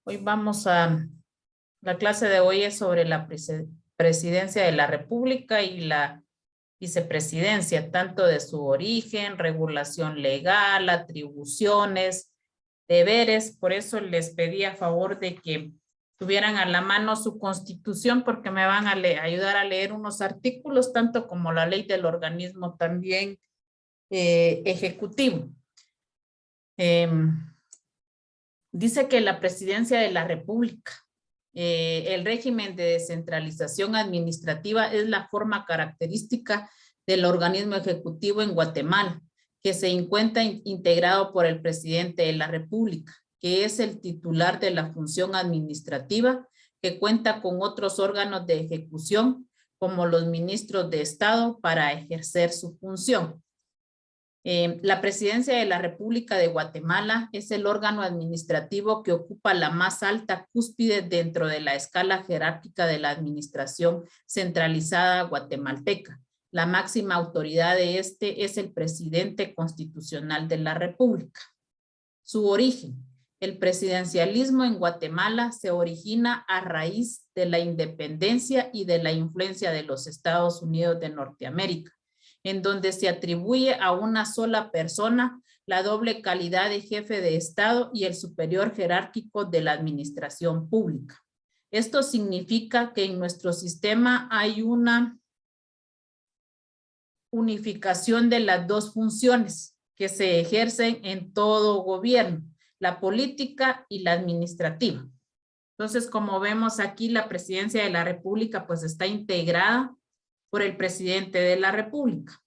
Hoy la clase de hoy es sobre la presidencia de la República y la vicepresidencia, tanto de su origen, regulación legal, atribuciones, deberes. Por eso les pedí a favor de que tuvieran a la mano su constitución, porque me van a ayudar a leer unos artículos, tanto como la ley del organismo también ejecutivo. Dice que la presidencia de la República, el régimen de descentralización administrativa es la forma característica del organismo ejecutivo en Guatemala, que se encuentra integrado por el presidente de la República, que es el titular de la función administrativa, que cuenta con otros órganos de ejecución, como los ministros de Estado, para ejercer su función. La Presidencia de la República de Guatemala es el órgano administrativo que ocupa la más alta cúspide dentro de la escala jerárquica de la administración centralizada guatemalteca. La máxima autoridad de este es el presidente constitucional de la República. Su origen. El presidencialismo en Guatemala se origina a raíz de la independencia y de la influencia de los Estados Unidos de Norteamérica, en donde se atribuye a una sola persona la doble calidad de jefe de Estado y el superior jerárquico de la administración pública. Esto significa que en nuestro sistema hay una unificación de las dos funciones que se ejercen en todo gobierno, la política y la administrativa. Entonces, como vemos aquí, la presidencia de la República pues está integrada por el presidente de la República,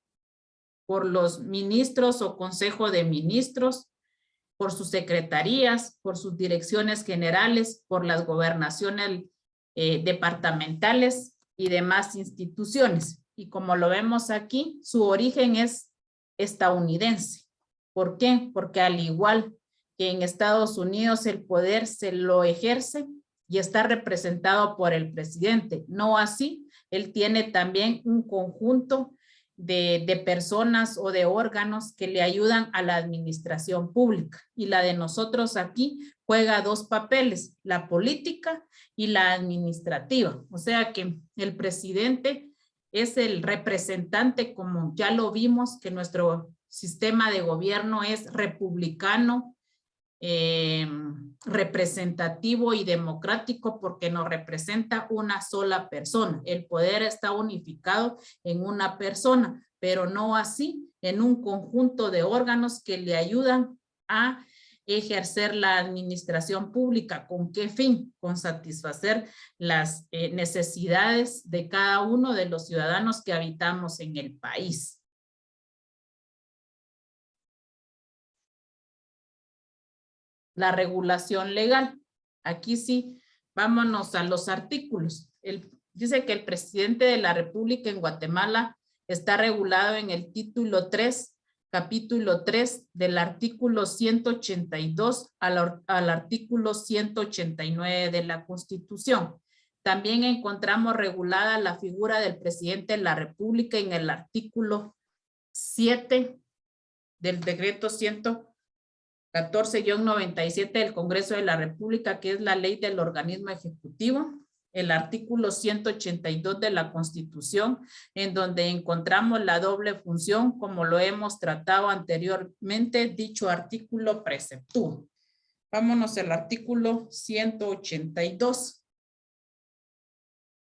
por los ministros o consejo de ministros, por sus secretarías, por sus direcciones generales, por las gobernaciones departamentales y demás instituciones. Y como lo vemos aquí, su origen es estadounidense. ¿Por qué? Porque al igual que en Estados Unidos el poder se lo ejerce y está representado por el presidente. No así, él tiene también un conjunto de personas o de órganos que le ayudan a la administración pública. Y la de nosotros aquí juega dos papeles, la política y la administrativa. O sea que el presidente es el representante, como ya lo vimos, que nuestro sistema de gobierno es republicano, representativo y democrático, porque nos representa una sola persona. El poder está unificado en una persona, pero no así en un conjunto de órganos que le ayudan a ejercer la administración pública. ¿Con qué fin? Con satisfacer las necesidades de cada uno de los ciudadanos que habitamos en el país. La regulación legal. Aquí sí, vámonos a los artículos. Dice que el presidente de la República en Guatemala está regulado en el título 3, capítulo 3 del artículo 182 al artículo 189 de la Constitución. También encontramos regulada la figura del presidente de la República en el artículo 7 del decreto 14-97 del Congreso de la República, que es la ley del organismo ejecutivo, el artículo 182 de la Constitución, en donde encontramos la doble función, como lo hemos tratado anteriormente, dicho artículo preceptúa. Vámonos al artículo 182.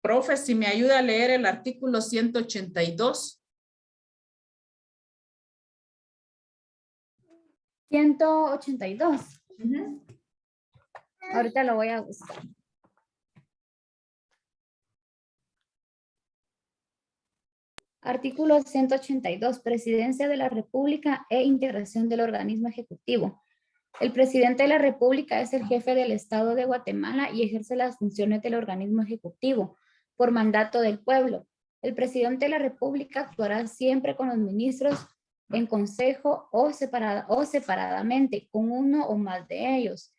Profe, si me ayuda a leer el artículo 182. 182. Ahorita lo voy a buscar. Artículo 182. Presidencia de la República e integración del organismo ejecutivo. El presidente de la República es el jefe del Estado de Guatemala y ejerce las funciones del organismo ejecutivo por mandato del pueblo. El presidente de la República actuará siempre con los ministros en consejo o separadamente con uno o más de ellos.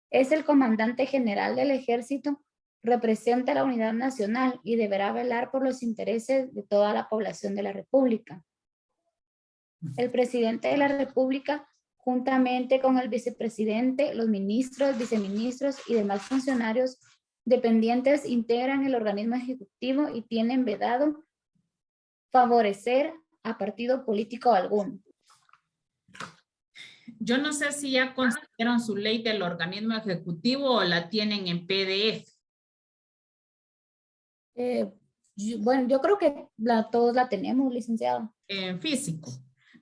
Es el comandante general del ejército, representa la unidad nacional y deberá velar por los intereses de toda la población de la República. El presidente de la República juntamente con el vicepresidente, los ministros, viceministros y demás funcionarios dependientes integran el organismo ejecutivo y tienen vedado favorecer a partido político alguno. Yo no sé si ya consiguieron su ley del organismo ejecutivo o la tienen en PDF. Bueno, yo creo que todos la tenemos, licenciado. En físico.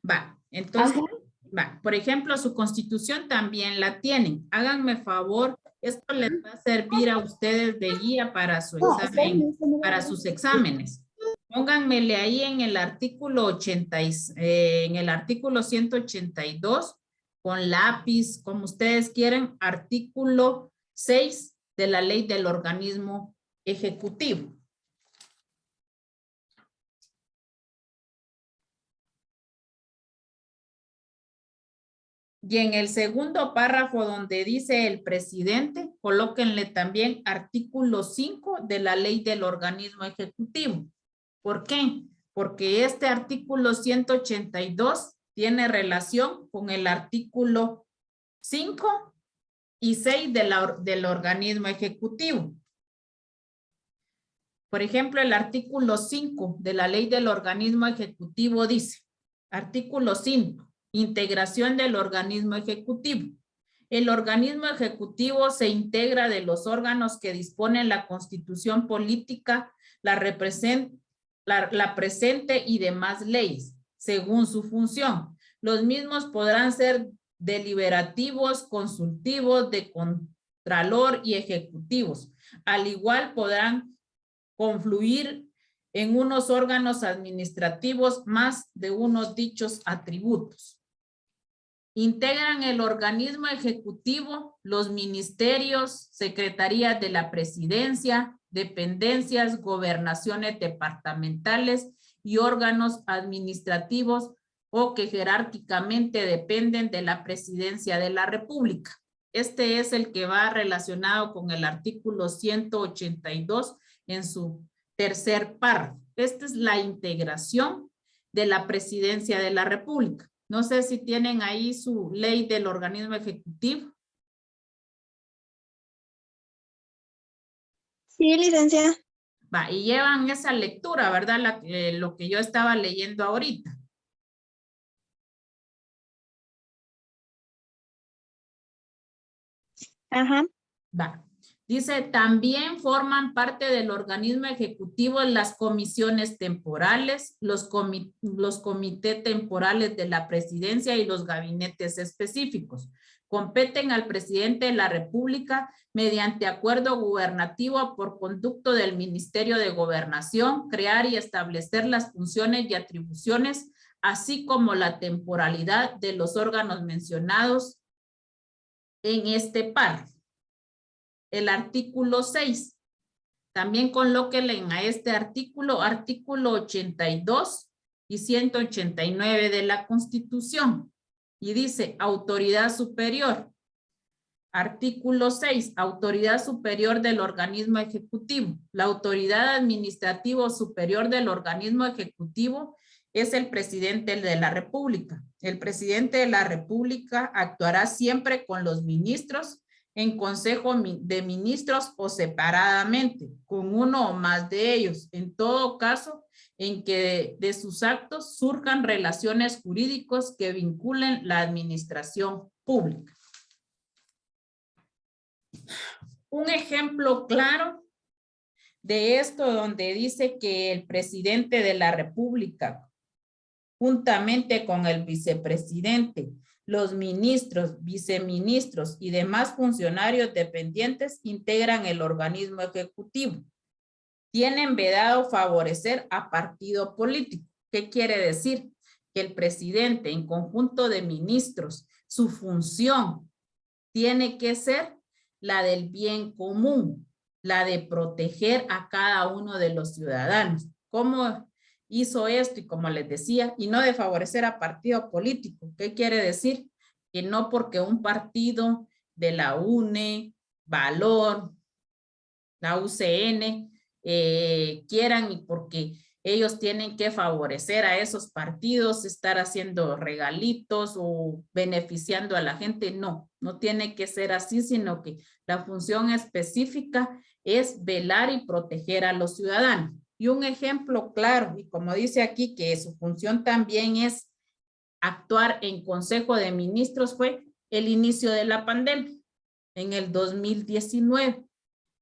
Va, entonces, Ajá. va. Por ejemplo, su constitución también la tienen. Háganme favor, esto les va a servir a ustedes de guía para su examen, para sus exámenes. Pónganmele ahí en el artículo 80, en el artículo 182, con lápiz, como ustedes quieran, artículo 6 de la ley del organismo ejecutivo. Y en el segundo párrafo donde dice el presidente, colóquenle también artículo 5 de la ley del organismo ejecutivo. ¿Por qué? Porque este artículo 182 tiene relación con el artículo 5 y 6 del organismo ejecutivo. Por ejemplo, el artículo 5 de la ley del organismo ejecutivo dice, artículo 5, integración del organismo ejecutivo. El organismo ejecutivo se integra de los órganos que disponen la constitución política, la presente y demás leyes, según su función. Los mismos podrán ser deliberativos, consultivos, de contralor y ejecutivos. Al igual podrán confluir en unos órganos administrativos más de unos dichos atributos. Integran el organismo ejecutivo los ministerios, secretarías de la presidencia, dependencias, gobernaciones departamentales y órganos administrativos o que jerárquicamente dependen de la presidencia de la República. Este es el que va relacionado con el artículo 182 en su tercer párrafo. Esta es la integración de la presidencia de la República. No sé si tienen ahí su ley del organismo ejecutivo. Sí, licenciada. Va, y llevan esa lectura, ¿verdad? Lo que yo estaba leyendo ahorita. Ajá. Va. Dice, también forman parte del organismo ejecutivo las comisiones temporales, los comités temporales de la presidencia y los gabinetes específicos. Competen al presidente de la República mediante acuerdo gubernativo por conducto del Ministerio de Gobernación, crear y establecer las funciones y atribuciones, así como la temporalidad de los órganos mencionados en este párrafo. El artículo 6. También colóquenle a este artículo 82 y 189 de la Constitución. Y dice, autoridad superior. Artículo 6, autoridad superior del organismo ejecutivo. La autoridad administrativa superior del organismo ejecutivo es el presidente de la República. El presidente de la República actuará siempre con los ministros en consejo de ministros o separadamente, con uno o más de ellos, en todo caso en que de sus actos surjan relaciones jurídicas que vinculen la administración pública. Un ejemplo claro de esto donde dice que el presidente de la República, juntamente con el vicepresidente, los ministros, viceministros y demás funcionarios dependientes integran el organismo ejecutivo. Tienen vedado favorecer a partido político. ¿Qué quiere decir? Que el presidente en conjunto de ministros, su función tiene que ser la del bien común, la de proteger a cada uno de los ciudadanos. ¿Cómo hizo esto? Y como les decía, y no de favorecer a partido político. ¿Qué quiere decir? Que no porque un partido de la UNE, Valor, la UCN, quieran y porque ellos tienen que favorecer a esos partidos, estar haciendo regalitos o beneficiando a la gente. No, no tiene que ser así, sino que la función específica es velar y proteger a los ciudadanos. Y un ejemplo claro, y como dice aquí que su función también es actuar en Consejo de Ministros, fue el inicio de la pandemia en el 2019.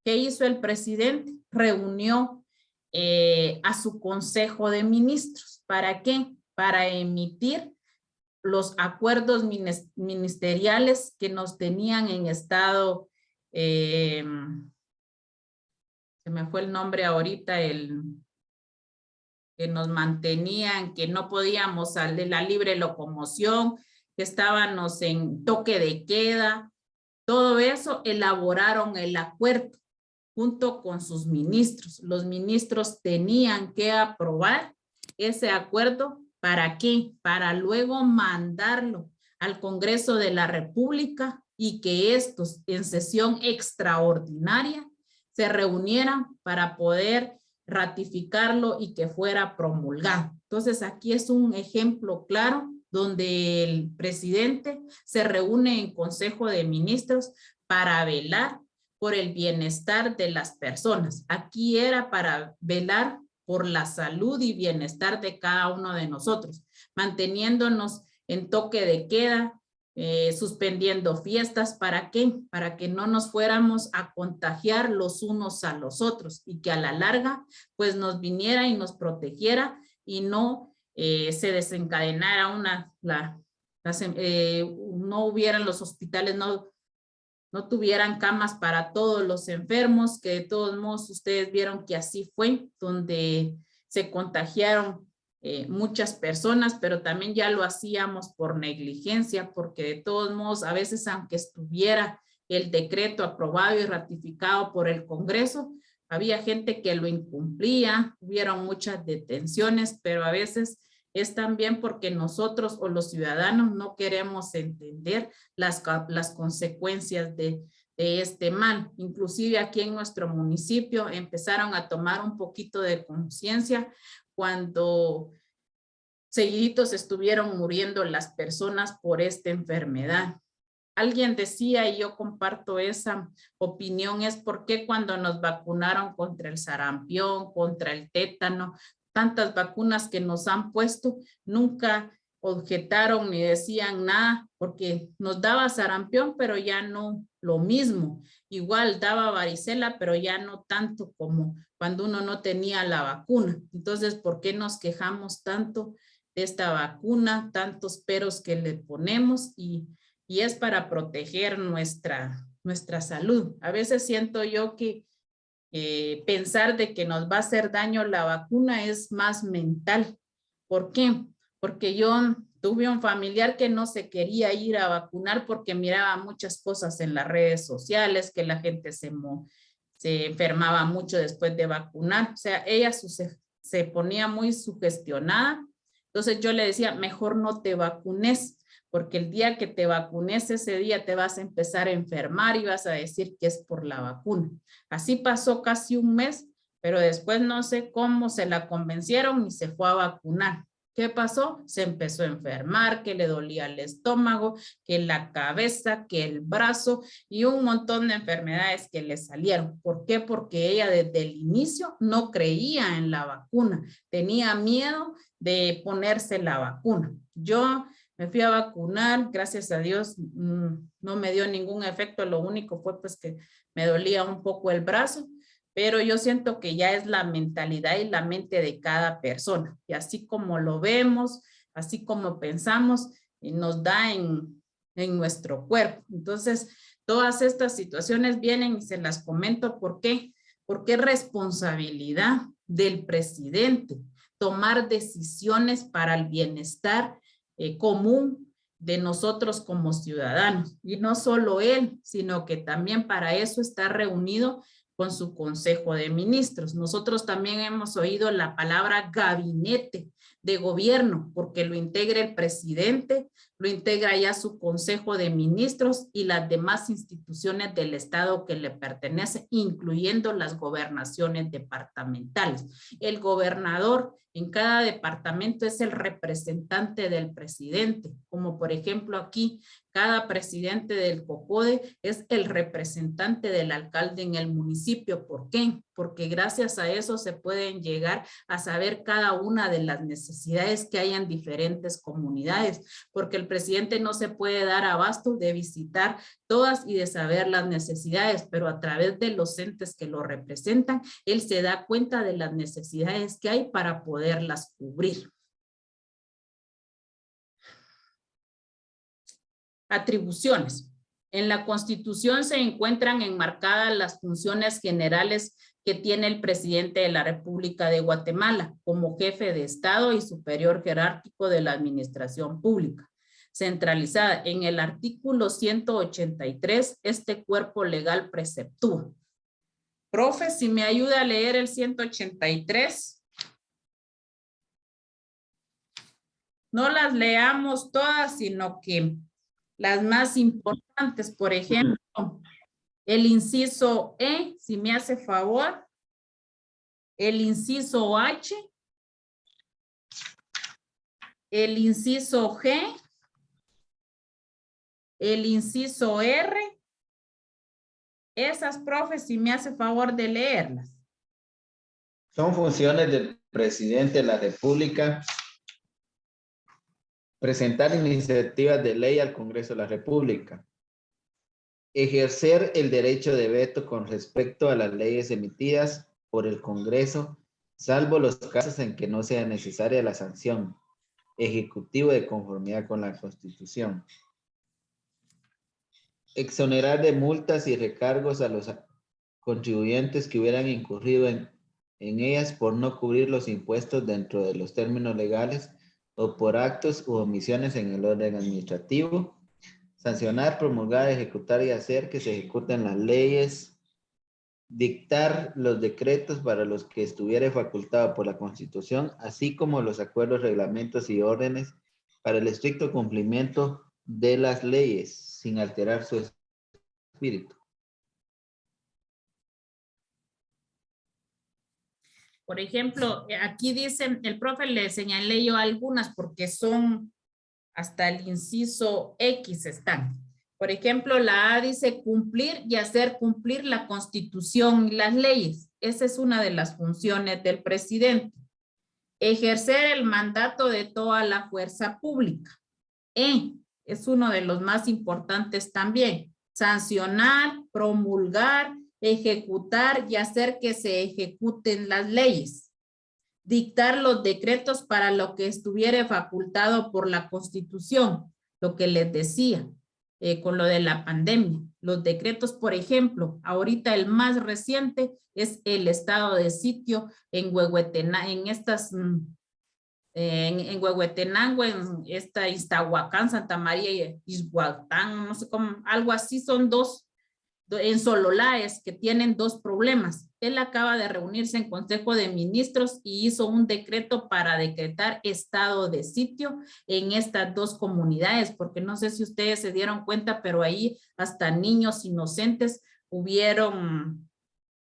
¿Qué hizo el presidente? Reunió a su Consejo de Ministros. ¿Para qué? Para emitir los acuerdos ministeriales que nos tenían en estado, se me fue el nombre ahorita, que nos mantenían, que no podíamos salir, la libre locomoción, que estábamos en toque de queda. Todo eso elaboraron el acuerdo junto con sus ministros. Los ministros tenían que aprobar ese acuerdo. ¿Para qué? Para luego mandarlo al Congreso de la República y que estos en sesión extraordinaria se reunieran para poder ratificarlo y que fuera promulgado. Entonces aquí es un ejemplo claro donde el presidente se reúne en Consejo de Ministros para velar por el bienestar de las personas. Aquí era para velar por la salud y bienestar de cada uno de nosotros, manteniéndonos en toque de queda, suspendiendo fiestas. ¿Para qué? Para que no nos fuéramos a contagiar los unos a los otros y que a la larga pues nos viniera y nos protegiera y no se desencadenara no hubieran los hospitales, no tuvieran camas para todos los enfermos, que de todos modos ustedes vieron que así fue, donde se contagiaron muchas personas, pero también ya lo hacíamos por negligencia, porque de todos modos a veces aunque estuviera el decreto aprobado y ratificado por el Congreso, había gente que lo incumplía, hubieron muchas detenciones, pero a veces es también porque nosotros o los ciudadanos no queremos entender las consecuencias de este mal. Inclusive aquí en nuestro municipio empezaron a tomar un poquito de conciencia cuando seguiditos estuvieron muriendo las personas por esta enfermedad. Alguien decía, y yo comparto esa opinión, es por qué cuando nos vacunaron contra el sarampión, contra el tétano, tantas vacunas que nos han puesto, nunca objetaron ni decían nada, porque nos daba sarampión, pero ya no lo mismo. Igual daba varicela, pero ya no tanto como cuando uno no tenía la vacuna. Entonces, ¿por qué nos quejamos tanto de esta vacuna? Tantos peros que le ponemos y es para proteger nuestra salud. A veces siento yo que pensar de que nos va a hacer daño la vacuna es más mental. ¿Por qué? Porque yo tuve un familiar que no se quería ir a vacunar porque miraba muchas cosas en las redes sociales, que la gente se enfermaba mucho después de vacunar. O sea, ella se ponía muy sugestionada. Entonces yo le decía, mejor no te vacunes, porque el día que te vacunes, ese día te vas a empezar a enfermar y vas a decir que es por la vacuna. Así pasó casi un mes, pero después no sé cómo se la convencieron y se fue a vacunar. ¿Qué pasó? Se empezó a enfermar, que le dolía el estómago, que la cabeza, que el brazo y un montón de enfermedades que le salieron. ¿Por qué? Porque ella desde el inicio no creía en la vacuna, tenía miedo de ponerse la vacuna. Yo me fui a vacunar, gracias a Dios no me dio ningún efecto, lo único fue pues que me dolía un poco el brazo, pero yo siento que ya es la mentalidad y la mente de cada persona, y así como lo vemos, así como pensamos, nos da en nuestro cuerpo. Entonces, todas estas situaciones vienen y se las comento. ¿Por qué? Porque es responsabilidad del presidente tomar decisiones para el bienestar común de nosotros como ciudadanos. Y no solo él, sino que también para eso está reunido con su Consejo de Ministros. Nosotros también hemos oído la palabra gabinete de gobierno, porque lo integra el presidente, lo integra ya su consejo de ministros y las demás instituciones del Estado que le pertenecen, incluyendo las gobernaciones departamentales. El gobernador en cada departamento es el representante del presidente, como por ejemplo aquí, cada presidente del COCODE es el representante del alcalde en el municipio. ¿Por qué? Porque gracias a eso se pueden llegar a saber cada una de las necesidades que hay en diferentes comunidades, porque el presidente no se puede dar abasto de visitar todas y de saber las necesidades, pero a través de los entes que lo representan, él se da cuenta de las necesidades que hay para poderlas cubrir. Atribuciones. En la Constitución se encuentran enmarcadas las funciones generales que tiene el presidente de la República de Guatemala como jefe de Estado y superior jerárquico de la administración pública. Centralizada en el artículo 183, este cuerpo legal preceptúa. Profe, si me ayuda a leer el 183. No las leamos todas, sino que las más importantes, por ejemplo, el inciso E, si me hace favor, el inciso H, el inciso G, el inciso R, esas, profes, si me hace favor de leerlas. Son funciones del presidente de la República. Presentar iniciativas de ley al Congreso de la República. Ejercer el derecho de veto con respecto a las leyes emitidas por el Congreso, salvo los casos en que no sea necesaria la sanción ejecutiva de conformidad con la Constitución. Exonerar de multas y recargos a los contribuyentes que hubieran incurrido en ellas por no cubrir los impuestos dentro de los términos legales o por actos u omisiones en el orden administrativo. Sancionar, promulgar, ejecutar y hacer que se ejecuten las leyes. Dictar los decretos para los que estuviere facultado por la Constitución, así como los acuerdos, reglamentos y órdenes para el estricto cumplimiento de las leyes, sin alterar su espíritu. Por ejemplo, aquí dicen, el profe le señalé yo algunas porque son hasta el inciso X están. Por ejemplo, la A dice cumplir y hacer cumplir la Constitución y las leyes. Esa es una de las funciones del presidente. Ejercer el mandato de toda la fuerza pública. Es uno de los más importantes también. Sancionar, promulgar, ejecutar y hacer que se ejecuten las leyes. Dictar los decretos para lo que estuviere facultado por la Constitución, lo que les decía con lo de la pandemia. Los decretos, por ejemplo, ahorita el más reciente es el estado de sitio en Huehuetenango, en Huehuetenango, en esta Iztahuacán, Santa María y Izhuatán, no sé cómo, algo así, son dos. En Sololáez, que tienen dos problemas. Él acaba de reunirse en Consejo de Ministros y hizo un decreto para decretar estado de sitio en estas dos comunidades, porque no sé si ustedes se dieron cuenta, pero ahí hasta niños inocentes hubieron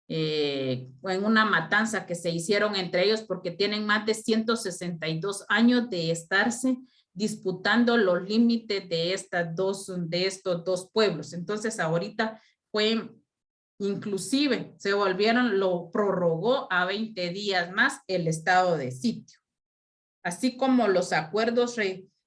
en una matanza que se hicieron entre ellos porque tienen más de 162 años de estarse disputando los límites de estos dos pueblos. Entonces ahorita fue, inclusive se volvieron, lo prorrogó a 20 días más el estado de sitio, así como los acuerdos,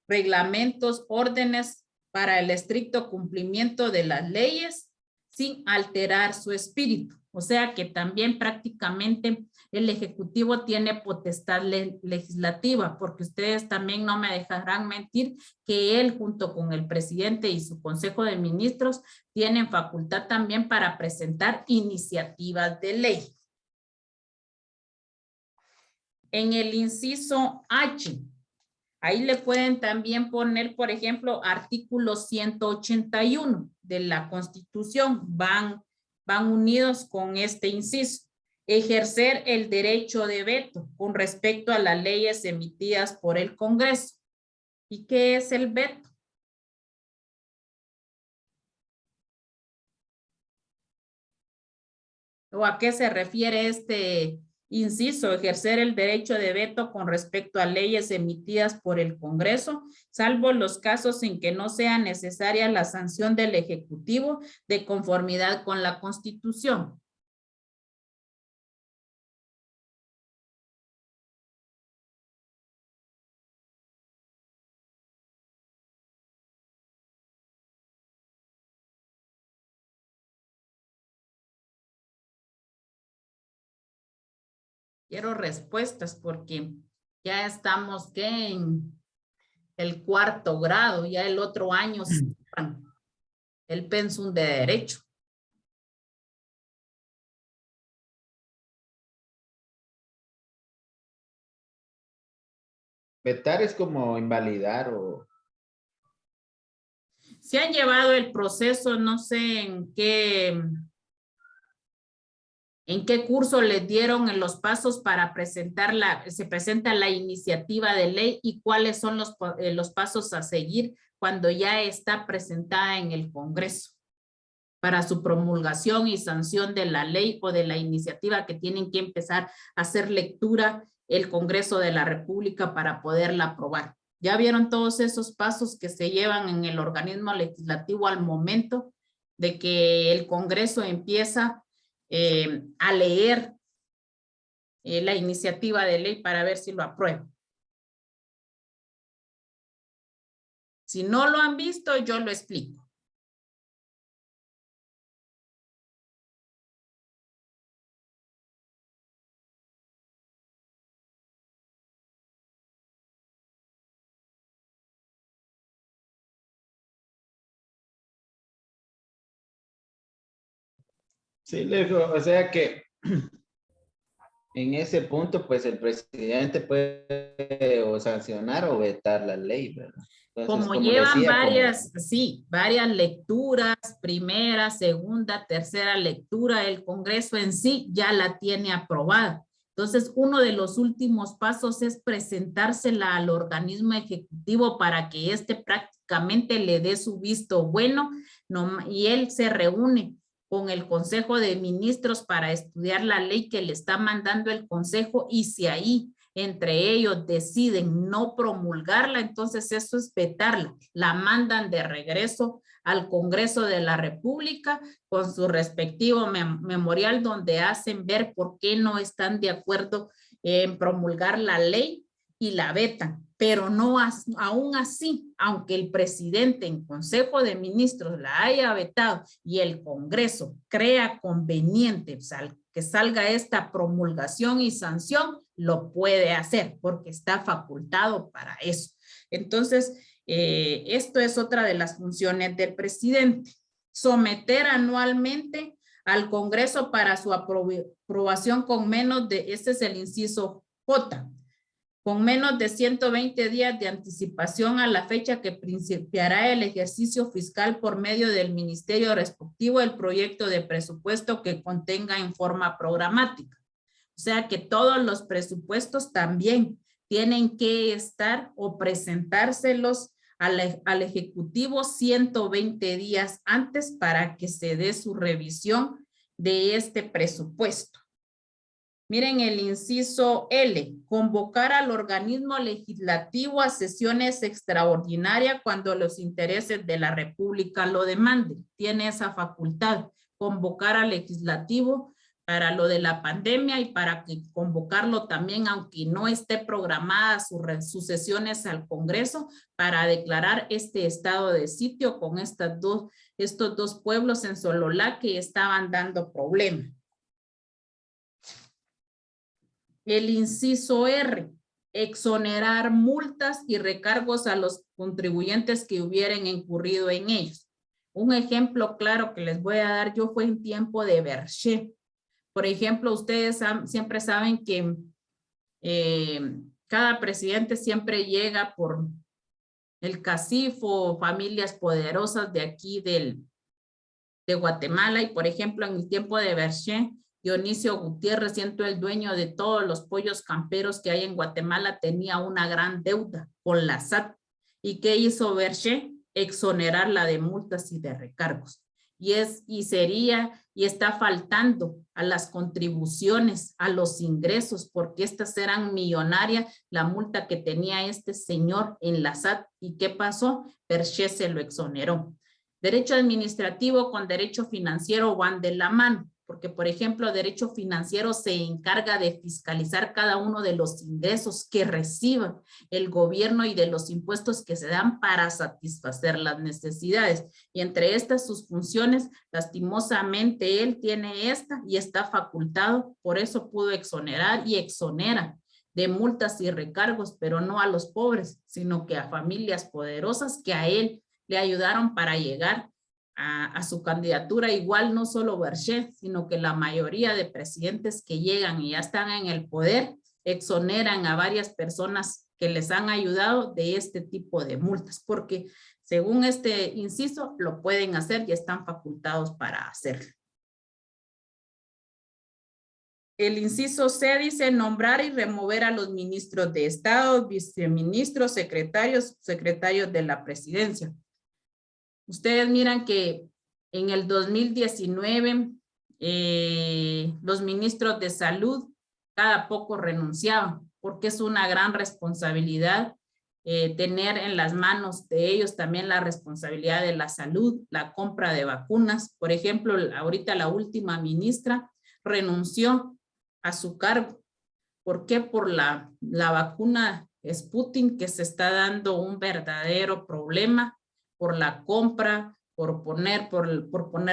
reglamentos, órdenes para el estricto cumplimiento de las leyes sin alterar su espíritu. O sea que también prácticamente el Ejecutivo tiene potestad legislativa, porque ustedes también no me dejarán mentir que él junto con el presidente y su Consejo de Ministros tienen facultad también para presentar iniciativas de ley. En el inciso H, ahí le pueden también poner, por ejemplo, artículo 181 de la Constitución, van unidos con este inciso. Ejercer el derecho de veto con respecto a las leyes emitidas por el Congreso. ¿Y qué es el veto? ¿O a qué se refiere este inciso? Ejercer el derecho de veto con respecto a leyes emitidas por el Congreso, salvo los casos en que no sea necesaria la sanción del Ejecutivo de conformidad con la Constitución. Quiero respuestas porque ya estamos ¿qué? En el 4º grado, ya el otro año el pensum de derecho. Vetar es como invalidar o... Se han llevado el proceso, no sé en qué curso les dieron en los pasos para presentar se presenta la iniciativa de ley y cuáles son los pasos a seguir cuando ya está presentada en el Congreso para su promulgación y sanción de la ley o de la iniciativa que tienen que empezar a hacer lectura el Congreso de la República para poderla aprobar. ¿Ya vieron todos esos pasos que se llevan en el organismo legislativo al momento de que el Congreso empieza a leer la iniciativa de ley para ver si lo aprueba? Si no lo han visto, yo lo explico. Sí, o sea que en ese punto, pues el presidente puede o sancionar o vetar la ley, ¿verdad? Entonces, Como como llevan decía, varias, sí, varias lecturas, primera, segunda, tercera lectura, el Congreso en sí ya la tiene aprobada. Entonces, uno de los últimos pasos es presentársela al organismo ejecutivo para que éste prácticamente le dé su visto bueno, y él se reúne con el Consejo de Ministros para estudiar la ley que le está mandando el Consejo, y si ahí entre ellos deciden no promulgarla, entonces eso es vetarla. La mandan de regreso al Congreso de la República con su respectivo memorial donde hacen ver por qué no están de acuerdo en promulgar la ley y la vetan. Pero no, aún así, aunque el presidente en Consejo de Ministros la haya vetado y el Congreso crea conveniente que salga esta promulgación y sanción, lo puede hacer porque está facultado para eso. Entonces, esto es otra de las funciones del presidente. Someter anualmente al Congreso para su aprobación con menos de, este es el inciso J, con menos de 120 días de anticipación a la fecha que principiará el ejercicio fiscal por medio del ministerio respectivo el proyecto de presupuesto que contenga en forma programática. O sea que todos los presupuestos también tienen que estar o presentárselos al Ejecutivo 120 días antes para que se dé su revisión de este presupuesto. Miren el inciso L, convocar al organismo legislativo a sesiones extraordinarias cuando los intereses de la República lo demanden. Tiene esa facultad, convocar al legislativo para lo de la pandemia y para que convocarlo también, aunque no esté programada sus sesiones al Congreso, para declarar este estado de sitio con estos dos pueblos en Sololá que estaban dando problemas. El inciso R, exonerar multas y recargos a los contribuyentes que hubieran incurrido en ellos. Un ejemplo claro que les voy a dar yo fue en tiempo de Berché. Por ejemplo, ustedes siempre saben que cada presidente siempre llega por el CACIF o familias poderosas de aquí de Guatemala, y por ejemplo en el tiempo de Berché Dionisio Gutiérrez, siendo el dueño de todos los pollos camperos que hay en Guatemala, tenía una gran deuda con la SAT. ¿Y qué hizo Berché? Exonerarla de multas y de recargos. Y está faltando a las contribuciones, a los ingresos, porque estas eran millonarias, la multa que tenía este señor en la SAT. ¿Y qué pasó? Berché se lo exoneró. Derecho administrativo con derecho financiero van de la mano, porque, por ejemplo, derecho financiero se encarga de fiscalizar cada uno de los ingresos que reciba el gobierno y de los impuestos que se dan para satisfacer las necesidades. Y entre estas sus funciones, lastimosamente, él tiene esta y está facultado, por eso pudo exonerar y exonera de multas y recargos, pero no a los pobres, sino que a familias poderosas que a él le ayudaron para llegar a su candidatura. Igual no solo Berché, sino que la mayoría de presidentes que llegan y ya están en el poder exoneran a varias personas que les han ayudado de este tipo de multas, porque según este inciso lo pueden hacer y están facultados para hacerlo. El inciso C dice nombrar y remover a los ministros de Estado, viceministros, secretarios de la presidencia. Ustedes miran que en el 2019 los ministros de salud cada poco renunciaban, porque es una gran responsabilidad tener en las manos de ellos también la responsabilidad de la salud, la compra de vacunas. Por ejemplo, ahorita la última ministra renunció a su cargo. ¿Por qué? Por la vacuna Sputnik, que se está dando un verdadero problema por la compra, por poner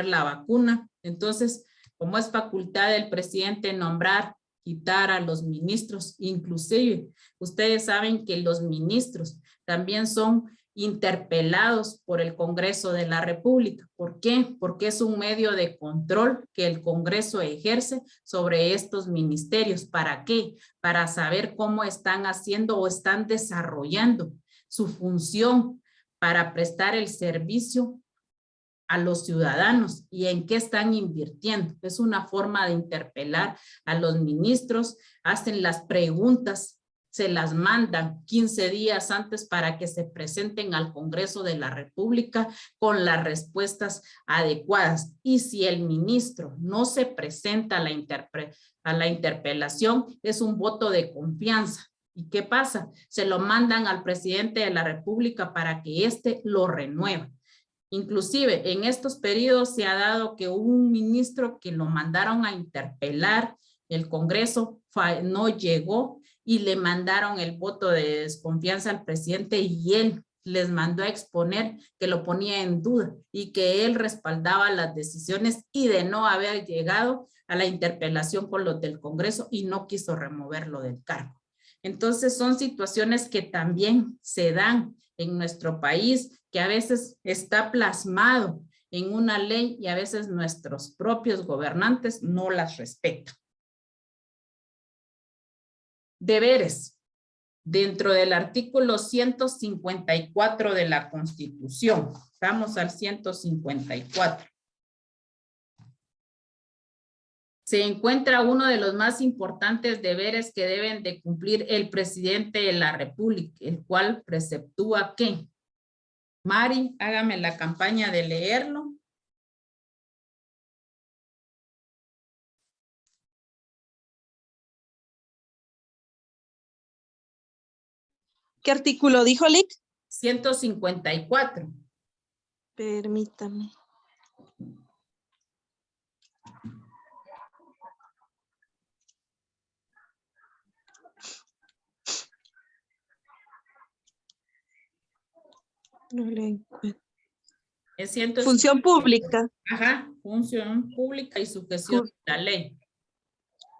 la vacuna. Entonces, como es facultad del presidente nombrar, quitar a los ministros, inclusive ustedes saben que los ministros también son interpelados por el Congreso de la República. ¿Por qué? Porque es un medio de control que el Congreso ejerce sobre estos ministerios. ¿Para qué? Para saber cómo están haciendo o están desarrollando su función para prestar el servicio a los ciudadanos y en qué están invirtiendo. Es una forma de interpelar a los ministros, hacen las preguntas, se las mandan 15 días antes para que se presenten al Congreso de la República con las respuestas adecuadas. Y si el ministro no se presenta a la interpelación, es un voto de confianza. ¿Y qué pasa? Se lo mandan al presidente de la República para que éste lo renueve. Inclusive en estos periodos se ha dado que un ministro que lo mandaron a interpelar, el Congreso no llegó y le mandaron el voto de desconfianza al presidente y él les mandó a exponer que lo ponía en duda y que él respaldaba las decisiones y de no haber llegado a la interpelación con los del Congreso y no quiso removerlo del cargo. Entonces son situaciones que también se dan en nuestro país, que a veces está plasmado en una ley y a veces nuestros propios gobernantes no las respetan. Deberes. Dentro del artículo 154 de la Constitución. Vamos al 154. Se encuentra uno de los más importantes deberes que deben de cumplir el presidente de la República, el cual preceptúa ¿qué? Mari, hágame la campaña de leerlo. ¿Qué artículo dijo, Lick? 154. Permítame. No le encuentro. Es 154. Función pública. Ajá, función pública y sujeción a la ley.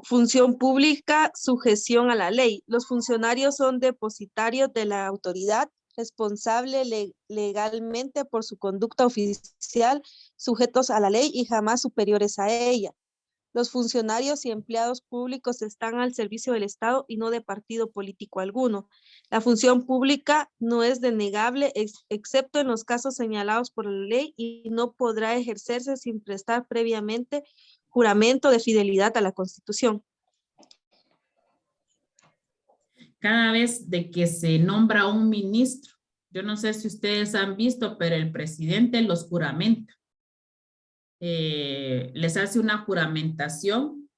Función pública, sujeción a la ley. Los funcionarios son depositarios de la autoridad, responsable legalmente por su conducta oficial, sujetos a la ley y jamás superiores a ella. Los funcionarios y empleados públicos están al servicio del Estado y no de partido político alguno. La función pública no es denegable excepto en los casos señalados por la ley y no podrá ejercerse sin prestar previamente juramento de fidelidad a la Constitución. Cada vez de que se nombra un ministro, yo no sé si ustedes han visto, pero el presidente los juramenta. Les hace una juramentación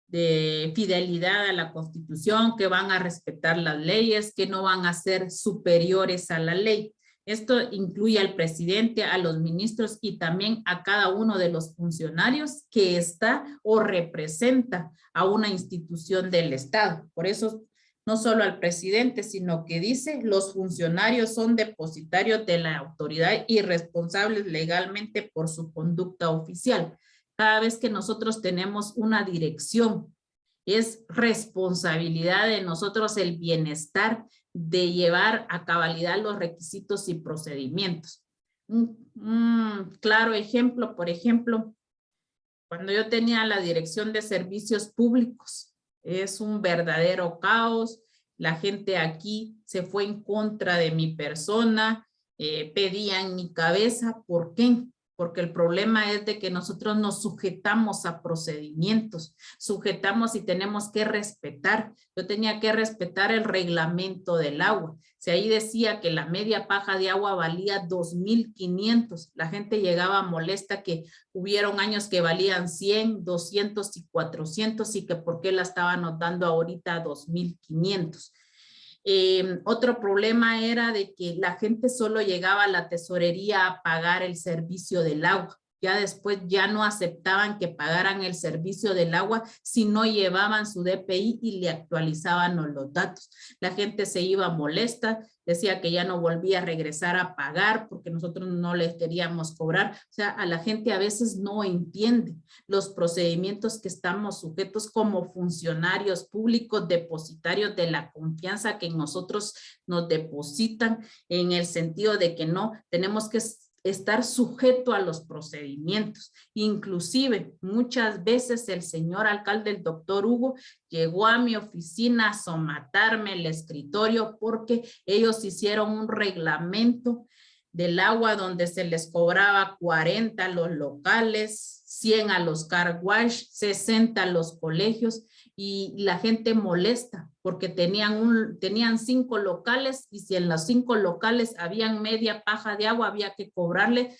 de fidelidad a la Constitución, que van a respetar las leyes, que no van a ser superiores a la ley. Esto incluye al presidente, a los ministros y también a cada uno de los funcionarios que está o representa a una institución del Estado. Por eso, no solo al presidente, sino que dice, los funcionarios son depositarios de la autoridad y responsables legalmente por su conducta oficial. Cada vez que nosotros tenemos una dirección, es responsabilidad de nosotros el bienestar de llevar a cabalidad los requisitos y procedimientos. Un claro ejemplo, por ejemplo, cuando yo tenía la dirección de servicios públicos, es un verdadero caos. La gente aquí se fue en contra de mi persona, pedían mi cabeza. ¿Por qué? Porque el problema es de que nosotros nos sujetamos a procedimientos, sujetamos y tenemos que respetar. Yo tenía que respetar el reglamento del agua. Si ahí decía que la media paja de agua valía 2.500, la gente llegaba molesta que hubieron años que valían 100, 200 y 400 y que por qué la estaban dando ahorita a 2.500. Otro problema era de que la gente solo llegaba a la tesorería a pagar el servicio del agua. Ya después ya no aceptaban que pagaran el servicio del agua si no llevaban su DPI y le actualizaban los datos. La gente se iba molesta, decía que ya no volvía a regresar a pagar porque nosotros no les queríamos cobrar. O sea, a la gente a veces no entiende los procedimientos que estamos sujetos como funcionarios públicos, depositarios de la confianza que en nosotros nos depositan, en el sentido de que no tenemos que estar sujeto a los procedimientos. Inclusive, muchas veces el señor alcalde, el doctor Hugo, llegó a mi oficina a somatarme el escritorio porque ellos hicieron un reglamento del agua donde se les cobraba 40 a los locales, 100 a los car wash, 60 a los colegios, y la gente molesta porque tenían 5 locales y si en los 5 locales habían media paja de agua, había que cobrarle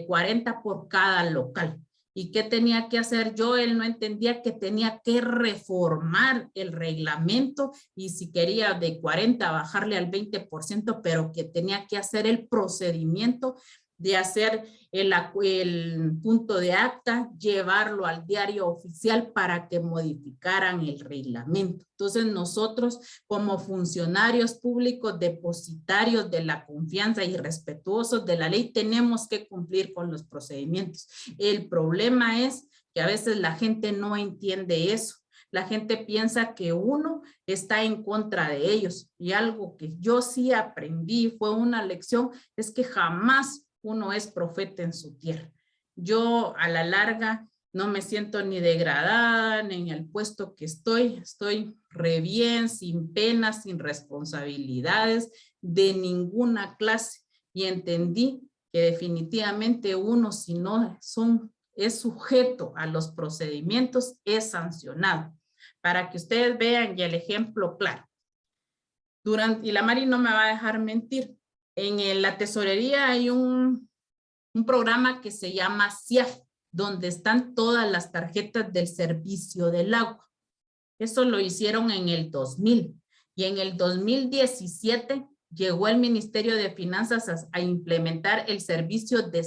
40 por cada local. ¿Y qué tenía que hacer yo? Él no entendía que tenía que reformar el reglamento y si quería de 40 bajarle al 20%, pero que tenía que hacer el procedimiento de hacer el punto de acta, llevarlo al diario oficial para que modificaran el reglamento. Entonces nosotros como funcionarios públicos depositarios de la confianza y respetuosos de la ley tenemos que cumplir con los procedimientos. El problema es que a veces la gente no entiende eso. La gente piensa que uno está en contra de ellos y algo que yo sí aprendí, fue una lección, es que jamás uno es profeta en su tierra. Yo a la larga no me siento ni degradada ni en el puesto que estoy re bien, sin penas, sin responsabilidades de ninguna clase y entendí que definitivamente uno si no es sujeto a los procedimientos es sancionado. Para que ustedes vean y el ejemplo claro. Y la Mari no me va a dejar mentir. En la tesorería hay un programa que se llama CIAF, donde están todas las tarjetas del servicio del agua. Eso lo hicieron en el 2000 y en el 2017 llegó el Ministerio de Finanzas a implementar el servicio de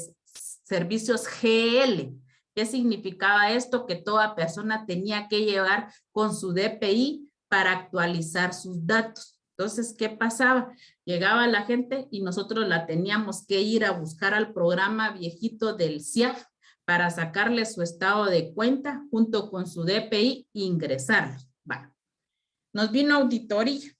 servicios GL. ¿Qué significaba esto? Que toda persona tenía que llevar con su DPI para actualizar sus datos. Entonces, ¿qué pasaba? Llegaba la gente y nosotros la teníamos que ir a buscar al programa viejito del CIAF para sacarle su estado de cuenta junto con su DPI e ingresarlo. Bueno, nos vino auditoría.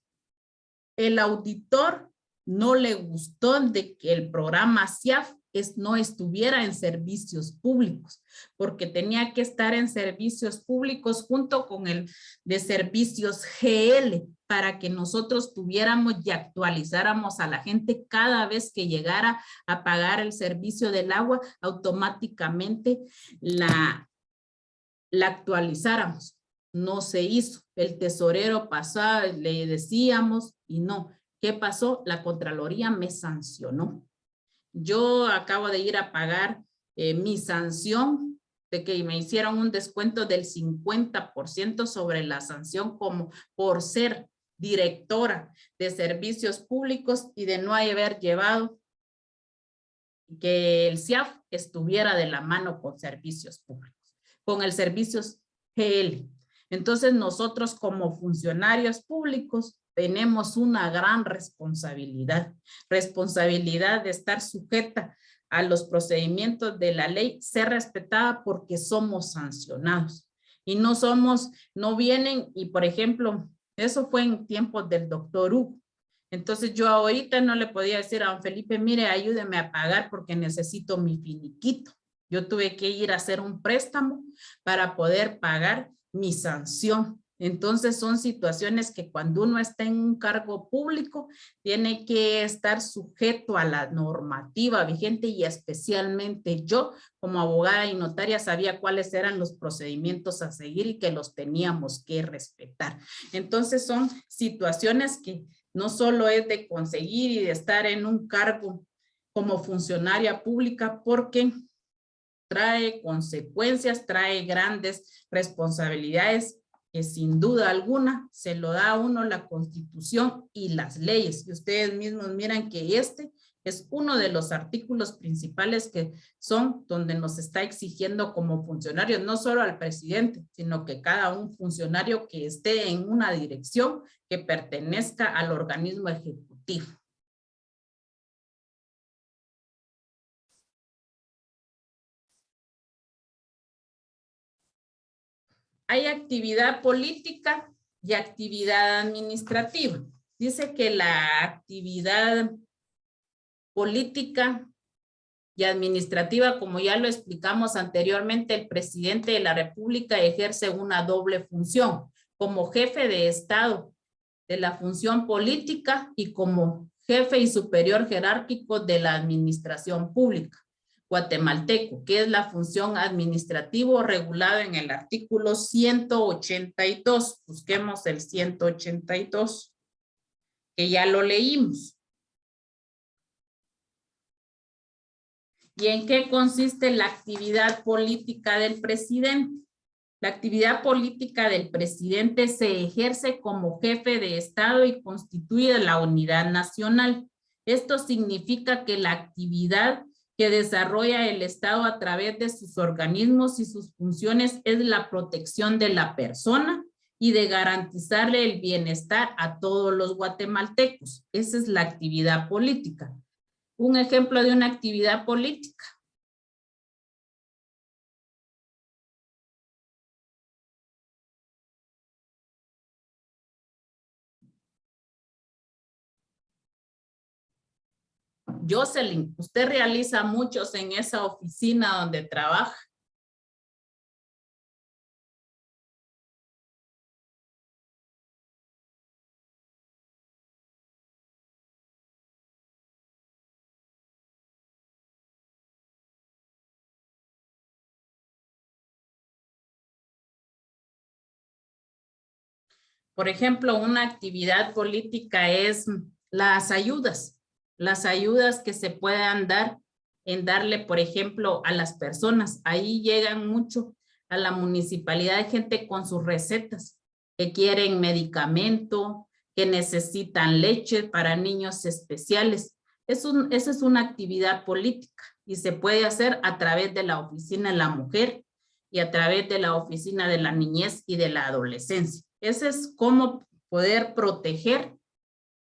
El auditor no le gustó de que el programa CIAF no estuviera en servicios públicos, porque tenía que estar en servicios públicos junto con el de servicios GL para que nosotros tuviéramos y actualizáramos a la gente cada vez que llegara a pagar el servicio del agua, automáticamente la actualizáramos. No se hizo. El tesorero pasaba, le decíamos y no. ¿Qué pasó? La Contraloría me sancionó. Yo acabo de ir a pagar mi sanción de que me hicieron un descuento del 50% sobre la sanción como por ser directora de servicios públicos y de no haber llevado que el CIAF estuviera de la mano con servicios públicos, con el servicios GL. Entonces nosotros como funcionarios públicos tenemos una gran responsabilidad de estar sujeta a los procedimientos de la ley, ser respetada porque somos sancionados. Y no vienen y por ejemplo, eso fue en tiempos del doctor Hugo. Entonces yo ahorita no le podía decir a don Felipe, mire, ayúdeme a pagar porque necesito mi finiquito. Yo tuve que ir a hacer un préstamo para poder pagar mi sanción. Entonces son situaciones que cuando uno está en un cargo público tiene que estar sujeto a la normativa vigente y especialmente yo como abogada y notaria sabía cuáles eran los procedimientos a seguir y que los teníamos que respetar. Entonces son situaciones que no solo es de conseguir y de estar en un cargo como funcionaria pública porque trae consecuencias, trae grandes responsabilidades que sin duda alguna se lo da a uno la Constitución y las leyes. Y ustedes mismos miran que este es uno de los artículos principales que son donde nos está exigiendo como funcionarios, no solo al presidente, sino que cada un funcionario que esté en una dirección que pertenezca al organismo ejecutivo. Hay actividad política y actividad administrativa. Dice que la actividad política y administrativa, como ya lo explicamos anteriormente, el presidente de la República ejerce una doble función, como jefe de Estado de la función política y como jefe y superior jerárquico de la administración pública guatemalteco, que es la función administrativo regulado en el artículo 182. Busquemos el 182, que ya lo leímos. ¿Y en qué consiste la actividad política del presidente? La actividad política del presidente se ejerce como jefe de Estado y constituye la unidad nacional. Esto significa que la actividad que desarrolla el Estado a través de sus organismos y sus funciones es la protección de la persona y de garantizarle el bienestar a todos los guatemaltecos. Esa es la actividad política. Un ejemplo de una actividad política. Jocelyn, usted realiza muchos en esa oficina donde trabaja. Por ejemplo, una actividad política es las ayudas que se puedan dar en darle, por ejemplo, a las personas. Ahí llegan mucho a la municipalidad de gente con sus recetas, que quieren medicamento, que necesitan leche para niños especiales. Esa es una actividad política y se puede hacer a través de la oficina de la mujer y a través de la oficina de la niñez y de la adolescencia. Ese es cómo poder proteger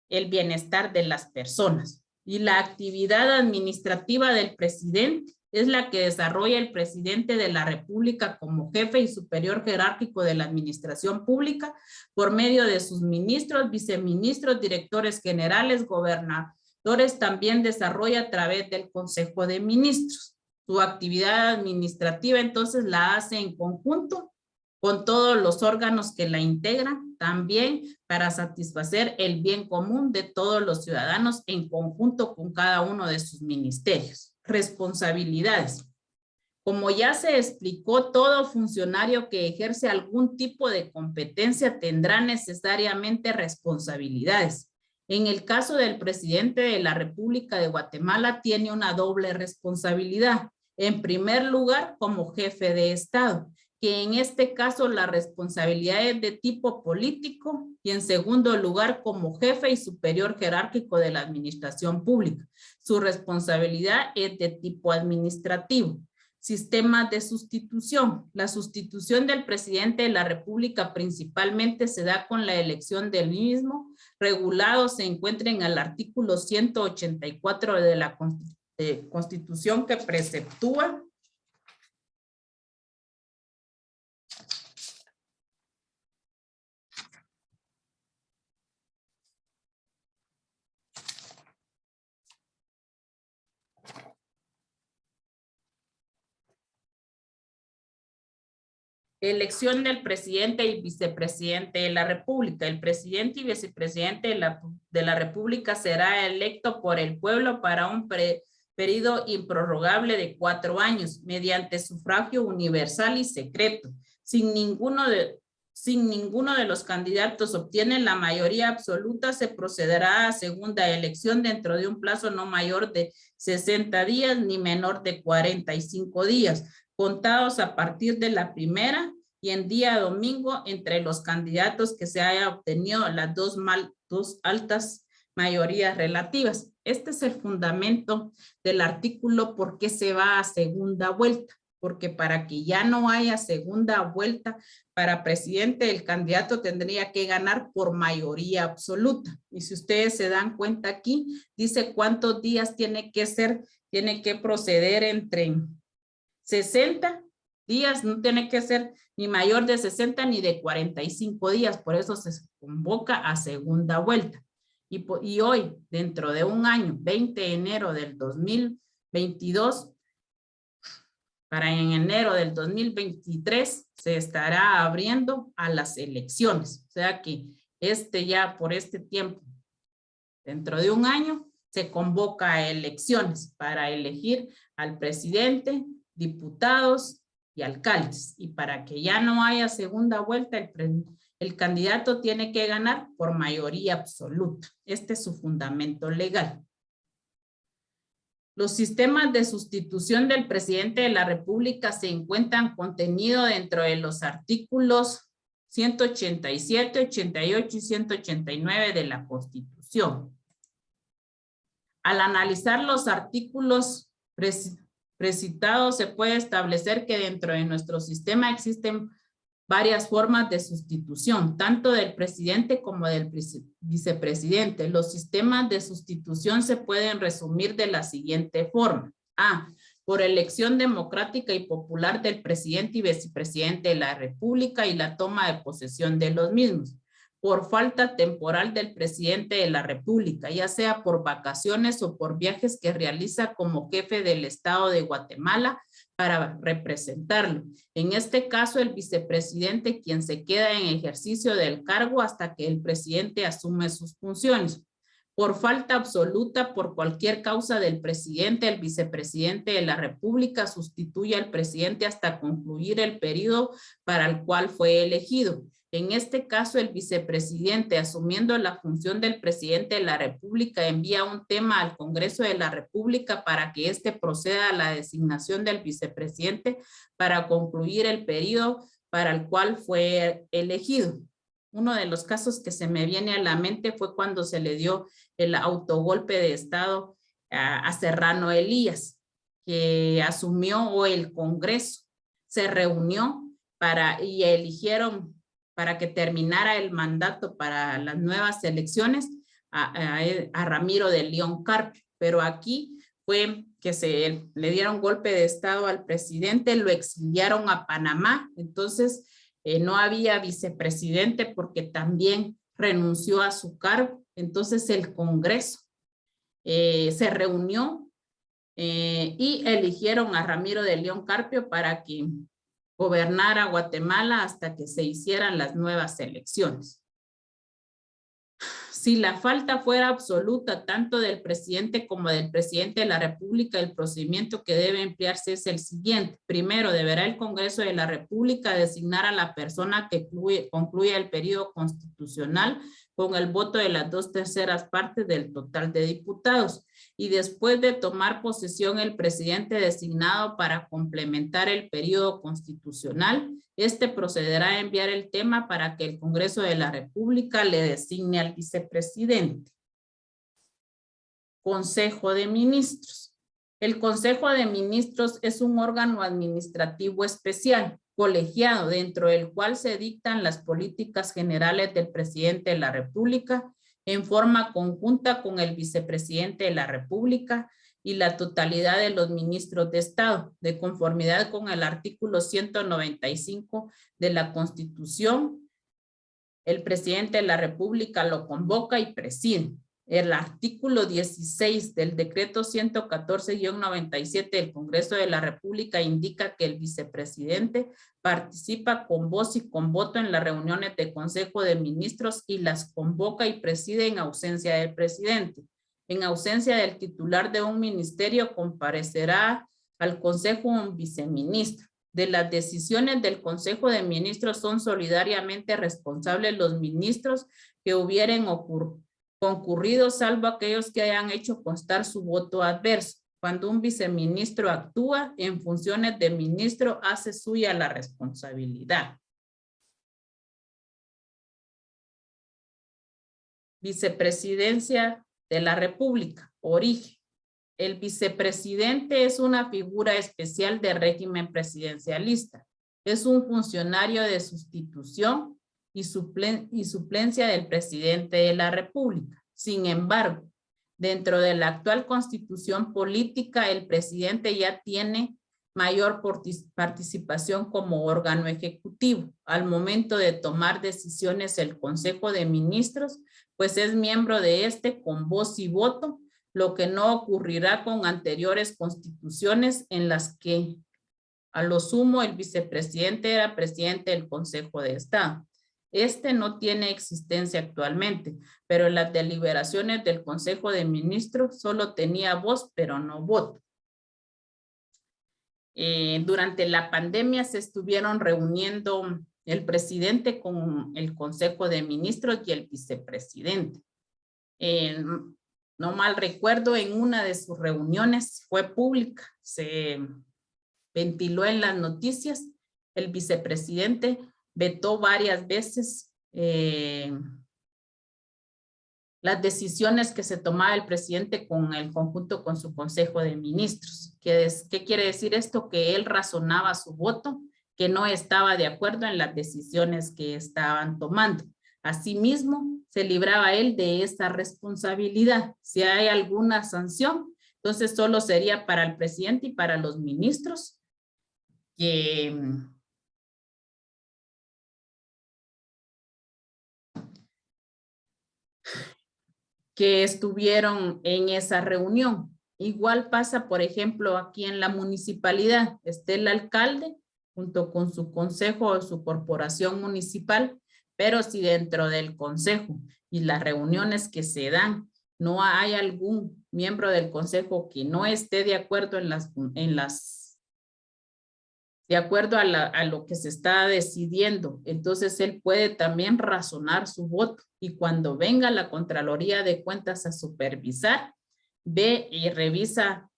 el bienestar de las personas. Y la actividad administrativa del presidente es la que desarrolla el presidente de la República como jefe y superior jerárquico de la administración pública por medio de sus ministros, viceministros, directores generales, gobernadores. También desarrolla a través del Consejo de Ministros. Su actividad administrativa entonces la hace en conjunto con todos los órganos que la integran, también para satisfacer el bien común de todos los ciudadanos en conjunto con cada uno de sus ministerios. Responsabilidades. Como ya se explicó, todo funcionario que ejerce algún tipo de competencia tendrá necesariamente responsabilidades. En el caso del presidente de la República de Guatemala, tiene una doble responsabilidad. En primer lugar, como jefe de Estado, que en este caso la responsabilidad es de tipo político, y en segundo lugar, como jefe y superior jerárquico de la administración pública. Su responsabilidad es de tipo administrativo. Sistemas de sustitución. La sustitución del presidente de la República principalmente se da con la elección del mismo. Regulado se encuentra en el artículo 184 de la Constitución, que preceptúa elección del presidente y vicepresidente de la República. El presidente y vicepresidente de la República será electo por el pueblo para un periodo improrrogable de 4 años, mediante sufragio universal y secreto. Sin ninguno de los candidatos obtiene la mayoría absoluta, se procederá a segunda elección dentro de un plazo no mayor de 60 días ni menor de 45 días. Contados a partir de la primera, y en día domingo entre los candidatos que se haya obtenido las dos altas mayorías relativas. Este es el fundamento del artículo por qué se va a segunda vuelta, porque para que ya no haya segunda vuelta para presidente, el candidato tendría que ganar por mayoría absoluta. Y si ustedes se dan cuenta aquí, dice cuántos días tiene que proceder entre 60 días, no tiene que ser ni mayor de 60 ni de 45 días, por eso se convoca a segunda vuelta. Y hoy, dentro de un año, 20 de enero del 2022, para en enero del 2023, se estará abriendo a las elecciones. O sea que ya por este tiempo, dentro de un año, se convoca a elecciones para elegir al presidente, diputados y alcaldes. Y para que ya no haya segunda vuelta, el candidato tiene que ganar por mayoría absoluta. Este es su fundamento legal. Los sistemas de sustitución del presidente de la República se encuentran contenidos dentro de los artículos 187, 88 y 189 de la Constitución. Al analizar los artículos precitados, se puede establecer que dentro de nuestro sistema existen varias formas de sustitución, tanto del presidente como del vicepresidente. Los sistemas de sustitución se pueden resumir de la siguiente forma. A, por elección democrática y popular del presidente y vicepresidente de la República y la toma de posesión de los mismos. Por falta temporal del presidente de la República, ya sea por vacaciones o por viajes que realiza como jefe del Estado de Guatemala para representarlo. En este caso, el vicepresidente, quien se queda en ejercicio del cargo hasta que el presidente asume sus funciones. Por falta absoluta, por cualquier causa del presidente, el vicepresidente de la República sustituye al presidente hasta concluir el periodo para el cual fue elegido. En este caso, el vicepresidente, asumiendo la función del presidente de la República, envía un tema al Congreso de la República para que éste proceda a la designación del vicepresidente para concluir el periodo para el cual fue elegido. Uno de los casos que se me viene a la mente fue cuando se le dio el autogolpe de Estado a Serrano Elías, que asumió, o el Congreso se reunió y eligieron para que terminara el mandato para las nuevas elecciones a Ramiro de León Carpio. Pero aquí fue que le dieron golpe de Estado al presidente, lo exiliaron a Panamá, entonces no había vicepresidente porque también renunció a su cargo. Entonces el Congreso se reunió y eligieron a Ramiro de León Carpio para que gobernara Guatemala hasta que se hicieran las nuevas elecciones. Si la falta fuera absoluta tanto del presidente como del presidente de la República, el procedimiento que debe emplearse es el siguiente. Primero, deberá el Congreso de la República designar a la persona que concluya el periodo constitucional con el voto de las 2/3 partes del total de diputados. Y después de tomar posesión el presidente designado para complementar el periodo constitucional, este procederá a enviar el tema para que el Congreso de la República le designe al vicepresidente. Consejo de Ministros. El Consejo de Ministros es un órgano administrativo especial, colegiado, dentro del cual se dictan las políticas generales del presidente de la República en forma conjunta con el vicepresidente de la República y la totalidad de los ministros de Estado, de conformidad con el artículo 195 de la Constitución. El presidente de la República lo convoca y preside. El artículo 16 del decreto 114-97 del Congreso de la República indica que el vicepresidente participa con voz y con voto en las reuniones de Consejo de Ministros y las convoca y preside en ausencia del presidente. En ausencia del titular de un ministerio, comparecerá al Consejo un viceministro. De las decisiones del Consejo de Ministros son solidariamente responsables los ministros que hubieran concurrido, salvo aquellos que hayan hecho constar su voto adverso. Cuando un viceministro actúa en funciones de ministro, hace suya la responsabilidad. Vicepresidencia de la República, origen. El vicepresidente es una figura especial de régimen presidencialista. Es un funcionario de sustitución y suplencia del presidente de la República. Sin embargo, dentro de la actual constitución política, el presidente ya tiene mayor participación como órgano ejecutivo. Al momento de tomar decisiones el Consejo de Ministros, pues es miembro de este con voz y voto, lo que no ocurrirá con anteriores constituciones en las que a lo sumo el vicepresidente era presidente del Consejo de Estado. Este no tiene existencia actualmente, pero en las deliberaciones del Consejo de Ministros solo tenía voz, pero no voto. Durante la pandemia se estuvieron reuniendo el presidente con el Consejo de Ministros y el vicepresidente. No mal recuerdo, en una de sus reuniones fue pública, se ventiló en las noticias, el vicepresidente vetó varias veces las decisiones que se tomaba el presidente con el conjunto con su Consejo de Ministros. ¿Qué quiere decir esto? Que él razonaba su voto, que no estaba de acuerdo en las decisiones que estaban tomando. Asimismo, se libraba él de esta responsabilidad. Si hay alguna sanción, entonces solo sería para el presidente y para los ministros que estuvieron en esa reunión. Igual pasa, por ejemplo, aquí en la municipalidad. Está el alcalde junto con su consejo o su corporación municipal, pero si dentro del consejo y las reuniones que se dan no hay algún miembro del consejo que no esté de acuerdo de acuerdo a lo que se está decidiendo, entonces él puede también razonar su voto, y cuando venga la Contraloría de Cuentas a supervisar, ve y revisa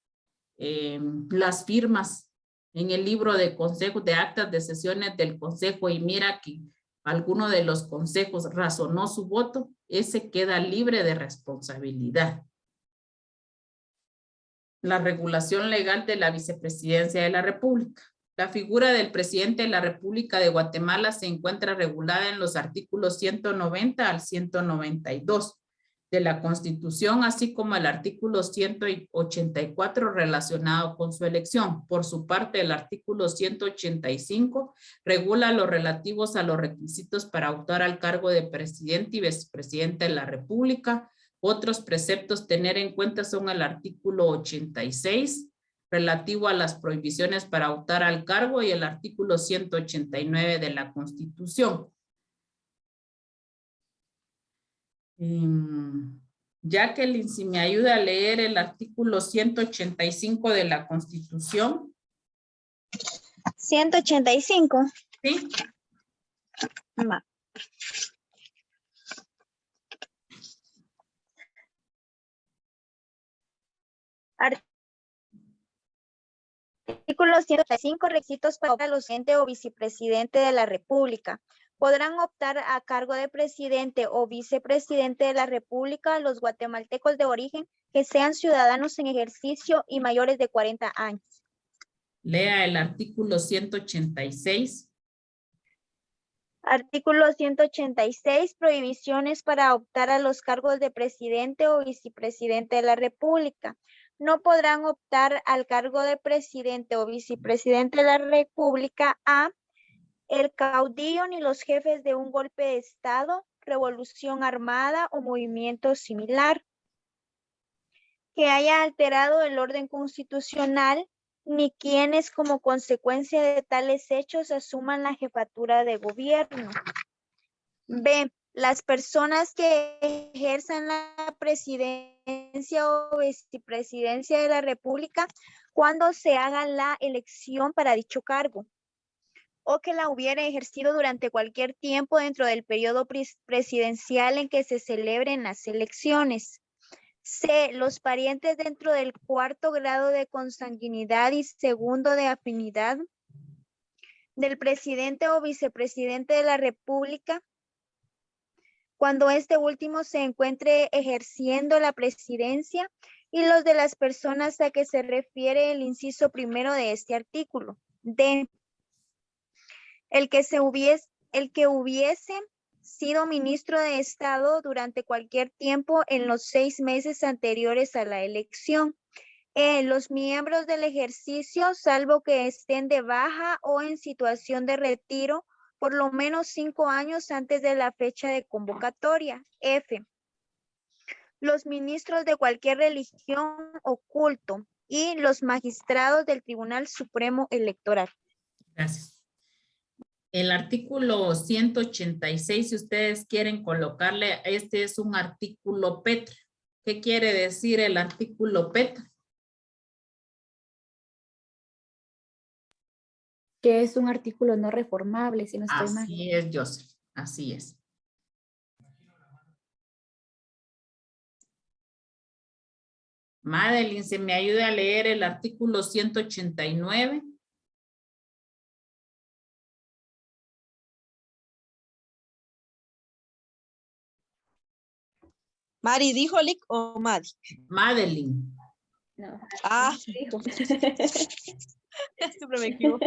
las firmas en el libro de consejo, de actas de sesiones del consejo, y mira que alguno de los consejos razonó su voto, ese queda libre de responsabilidad. La regulación legal de la vicepresidencia de la República. La figura del presidente de la República de Guatemala se encuentra regulada en los artículos 190 al 192 de la Constitución, así como el artículo 184 relacionado con su elección. Por su parte, el artículo 185 regula los relativos a los requisitos para optar al cargo de presidente y vicepresidente de la República. Otros preceptos tener en cuenta son el artículo 86, relativo a las prohibiciones para optar al cargo, y el artículo 189 de la Constitución. Jacqueline, si me ayuda a leer el artículo 185 de la Constitución. 185. Sí. Va. Artículo 185. Requisitos para los presidente o vicepresidente de la República. Podrán optar a cargo de presidente o vicepresidente de la República los guatemaltecos de origen que sean ciudadanos en ejercicio y mayores de 40 años. Lea el artículo 186. Artículo 186. Prohibiciones para optar a los cargos de presidente o vicepresidente de la República. No podrán optar al cargo de presidente o vicepresidente de la República a el caudillo ni los jefes de un golpe de Estado, revolución armada o movimiento similar que haya alterado el orden constitucional, ni quienes como consecuencia de tales hechos asuman la jefatura de gobierno. B. Las personas que ejerzan la presidencia o vicepresidencia de la República cuando se haga la elección para dicho cargo, o que la hubiera ejercido durante cualquier tiempo dentro del periodo presidencial en que se celebren las elecciones. C. Los parientes dentro del cuarto grado de consanguinidad y segundo de afinidad del presidente o vicepresidente de la República, cuando este último se encuentre ejerciendo la presidencia, y los de las personas a que se refiere el inciso primero de este artículo. D. El que hubiese sido ministro de Estado durante cualquier tiempo en los 6 meses anteriores a la elección. Los miembros del ejercicio, salvo que estén de baja o en situación de retiro, por lo menos 5 años antes de la fecha de convocatoria. F. Los ministros de cualquier religión o culto y los magistrados del Tribunal Supremo Electoral. Gracias. El artículo 186, si ustedes quieren colocarle, este es un artículo Petra. ¿Qué quiere decir el artículo Petra? Que es un artículo no reformable, si no estoy mal. Así es, Joseph. Así es. Madeline, ¿se me ayuda a leer el artículo 189? Mari, ¿dijo Lick o Madi? Madeline. No. Ah, Dijo. siempre me equivoco.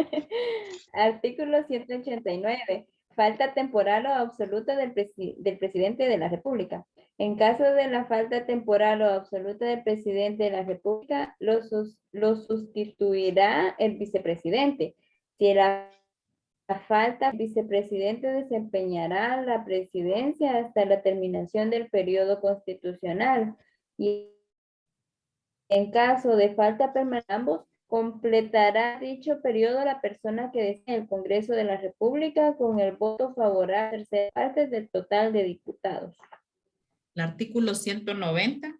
Artículo 189. Falta temporal o absoluta del presidente de la República. En caso de la falta temporal o absoluta del presidente de la República, lo sustituirá el vicepresidente. Si la falta, el vicepresidente desempeñará la presidencia hasta la terminación del periodo constitucional. Y en caso de falta permanente, ambos completará dicho periodo la persona que desee el Congreso de la República con el voto favorable de terceras partes del total de diputados. El artículo 190.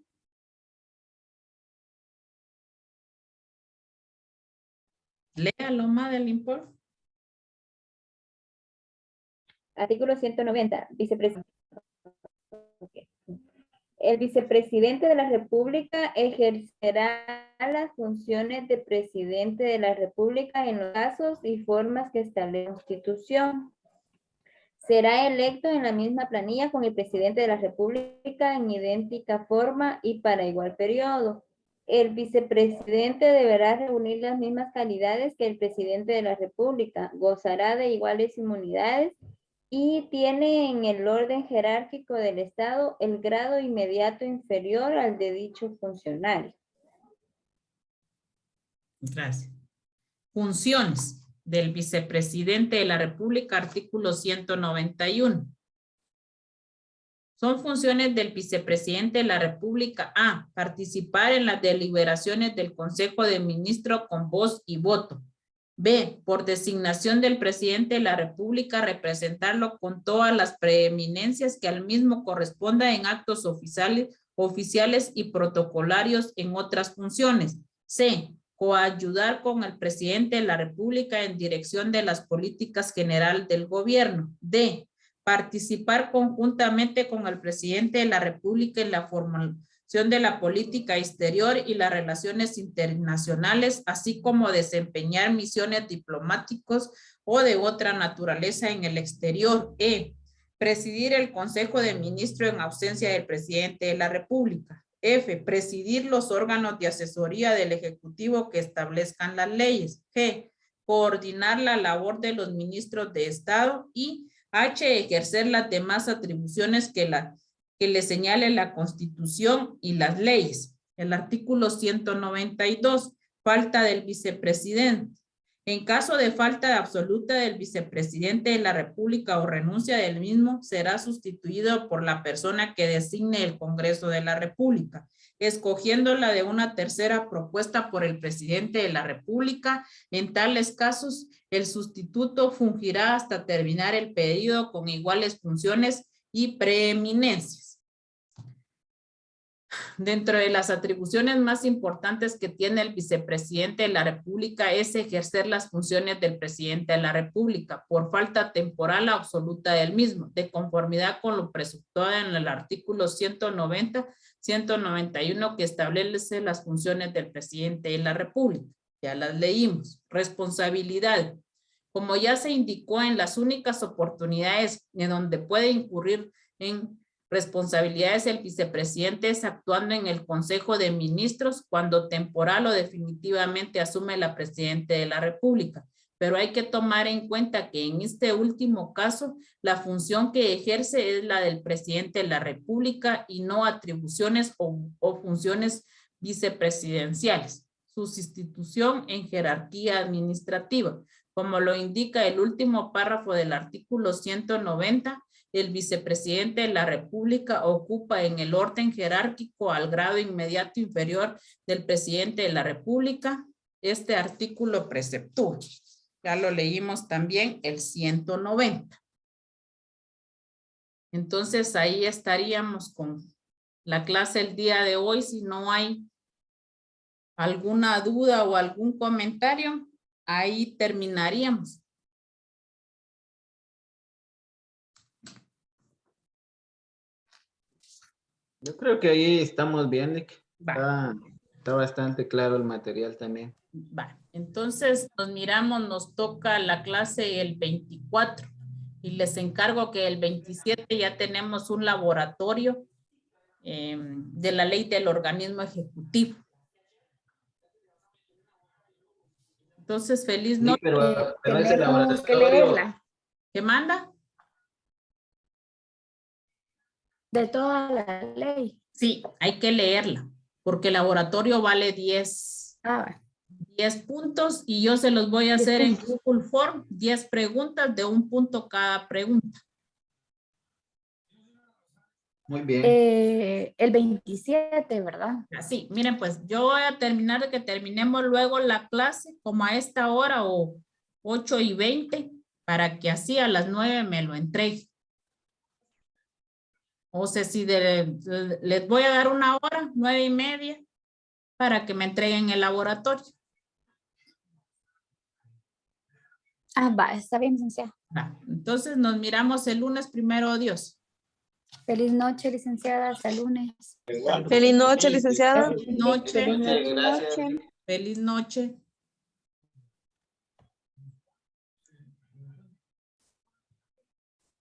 Léalo, Madeline, por favor. Artículo 190. Vicepresidente. Okay. El vicepresidente de la República ejercerá las funciones de presidente de la República en los casos y formas que establece la Constitución. Será electo en la misma planilla con el presidente de la República en idéntica forma y para igual periodo. El vicepresidente deberá reunir las mismas calidades que el presidente de la República, gozará de iguales inmunidades y tiene en el orden jerárquico del Estado el grado inmediato inferior al de dicho funcionario. Gracias. Funciones del vicepresidente de la República, artículo 191. Son funciones del vicepresidente de la República: A. Participar en las deliberaciones del Consejo de Ministros con voz y voto. B, por designación del presidente de la República, representarlo con todas las preeminencias que al mismo corresponda en actos oficiales y protocolarios en otras funciones. C, coayudar con el presidente de la República en dirección de las políticas generales del gobierno. D, participar conjuntamente con el presidente de la República en la formulación de la política exterior y las relaciones internacionales, así como desempeñar misiones diplomáticas o de otra naturaleza en el exterior. E, presidir el Consejo de Ministros en ausencia del presidente de la República. F, presidir los órganos de asesoría del Ejecutivo que establezcan las leyes. G, coordinar la labor de los ministros de Estado. Y H, ejercer las demás atribuciones que le señale la Constitución y las leyes. El artículo 192, falta del vicepresidente. En caso de falta absoluta del vicepresidente de la República o renuncia del mismo, será sustituido por la persona que designe el Congreso de la República, escogiéndola de una tercera propuesta por el presidente de la República. En tales casos, el sustituto fungirá hasta terminar el periodo con iguales funciones y preeminencias. Dentro de las atribuciones más importantes que tiene el vicepresidente de la República es ejercer las funciones del presidente de la República por falta temporal absoluta del mismo, de conformidad con lo presupuestado en el artículo 190, 191 que establece las funciones del presidente de la República. Ya las leímos. Responsabilidad. Como ya se indicó, en las únicas oportunidades en donde puede incurrir en responsabilidades el vicepresidente es actuando en el Consejo de Ministros cuando temporal o definitivamente asume la presidenta de la República. Pero hay que tomar en cuenta que en este último caso la función que ejerce es la del presidente de la República y no atribuciones o funciones vicepresidenciales. Su sustitución en jerarquía administrativa. Como lo indica el último párrafo del artículo 190, el vicepresidente de la República ocupa en el orden jerárquico al grado inmediato inferior del presidente de la República. Este artículo preceptúa. Ya lo leímos también el 190. Entonces ahí estaríamos con la clase el día de hoy. Si no hay alguna duda o algún comentario, ahí terminaríamos. Yo creo que ahí estamos bien, Nick. Va. Está bastante claro el material también. Va. Entonces nos miramos, nos toca la clase el 24 y les encargo que el 27 ya tenemos un laboratorio de la ley del organismo ejecutivo. Entonces, feliz Sí, noche. pero ese Tenemos que laboratorio, leerla. ¿Qué manda? De toda la ley. Sí, hay que leerla, porque el laboratorio vale 10 puntos y yo se los voy a 10 hacer en puntos. Google Form, 10 preguntas de 1 punto cada pregunta. muy bien. El 27, ¿verdad? Así, miren, pues yo voy a terminar de que terminemos luego la clase como a esta hora o 8:20 para que así a las 9 me lo entregue. O sea, si les voy a dar una hora, 9:30, para que me entreguen el laboratorio. Va, está bien, licenciada. Entonces nos miramos el lunes, primero Dios. Feliz noche, licenciada. Hasta el lunes. Feliz noche, licenciada. Feliz noche. Feliz noche. Feliz noche.